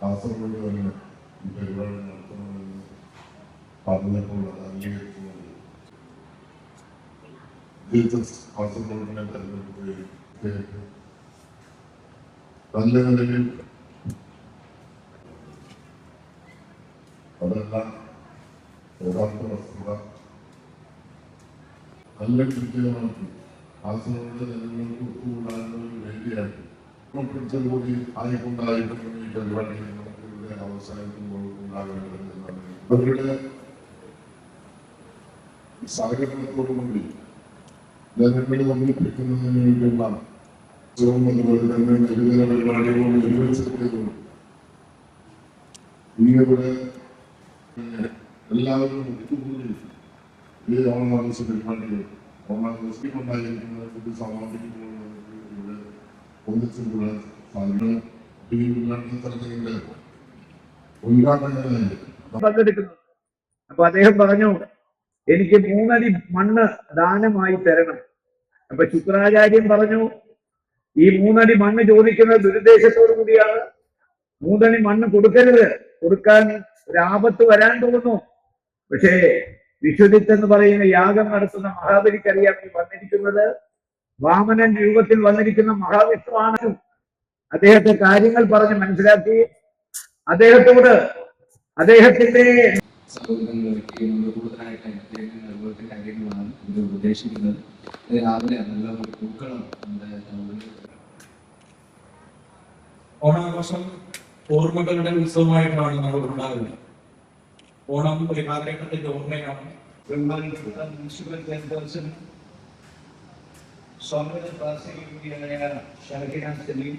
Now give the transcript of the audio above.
കാസർഗോഡ് തന്നെ ഈ പരിപാടി നടത്തണമെന്ന് പറഞ്ഞപ്പോൾ അത് അംഗീകരിക്കുന്നത് കാസർഗോഡിനെ തെരഞ്ഞെടുക്കുകയും നല്ല നിലയിൽ അതെല്ലാം യഥാർത്ഥ വസ്തുത നല്ല കൃത്യമാക്കി കാസർഗോഡ് ജനങ്ങൾക്ക് ഒത്തുകൂടാനുള്ള ഒരു വേദിയാക്കി കൂടി ആയിക്കൊണ്ടായിരുന്നു ഈ പരിപാടിയിൽ നമുക്കിവിടെ അവസാനിക്കുമ്പോൾ ഉണ്ടാകേണ്ടതെന്നാണ് അവരുടെ സഹകരണത്തോടുകൂടി ജനങ്ങളെ ഒന്നിപ്പിക്കുന്നതിന് വേണ്ടിയുള്ള അതുപോലെ തന്നെ വിവിധ പരിപാടികളും നിർവഹിച്ചതും ഇന്നിവിടെ എല്ലാവരും ഒത്തുകൂടി ഈ ഓണാഘോഷ പരിപാടികൾ ഓണാഘോഷിക്കൊണ്ടായിരിക്കുന്ന ഇത് സമാപിക്കുമ്പോൾ നമുക്ക് ഇവിടെ ഒന്നിച്ചുകൂടാൻ സാധിക്കും. പങ്കെടുക്കുന്നു. അപ്പൊ അദ്ദേഹം പറഞ്ഞു, എനിക്ക് 3 അടി മണ്ണ് ദാനമായി തരണം. അപ്പൊ ശുക്രാചാര്യൻ പറഞ്ഞു, ഈ 3 അടി മണ്ണ് ചോദിക്കുന്നത് ദുരുദ്ദേശത്തോടു കൂടിയാണ്. 3 അടി മണ്ണ് കൊടുക്കരുത്, കൊടുക്കാൻ ഒരു ആപത്ത് വരാൻ തോന്നുന്നു. പക്ഷേ വിശ്വജിത്ത് എന്ന് പറയുന്ന യാഗം നടത്തുന്ന മഹാബലിക്കറിയാം ഈ വന്നിരിക്കുന്നത് വാമനൻ രൂപത്തിൽ വന്നിരിക്കുന്ന മഹാവിഷ്ണുവാണ്. അദ്ദേഹത്തെ കാര്യങ്ങൾ പറഞ്ഞ് മനസ്സിലാക്കി അദ്ദേഹത്തോട് അദ്ദേഹത്തിന്റെ കൂടുതലായിട്ട് അതുപോലത്തെ കാര്യങ്ങളാണ് ഇത് ഉദ്ദേശിക്കുന്നത്. രാവിലെ നല്ല ഒരു പൂക്കളം ഓണാഘോഷം ഓർമ്മകളുടെ ഉത്സവമായിട്ടാണ് നമ്മൾ ഉണ്ടാകുന്നത്. ഓണം ഒരു കാലഘട്ടത്തിന്റെ ഓർമ്മയാണ്. മുനിസിപ്പൽ ചെയർപേഴ്സൺ സ്വാഗത പ്രാസംഗികയായ ഷഹീന സലീം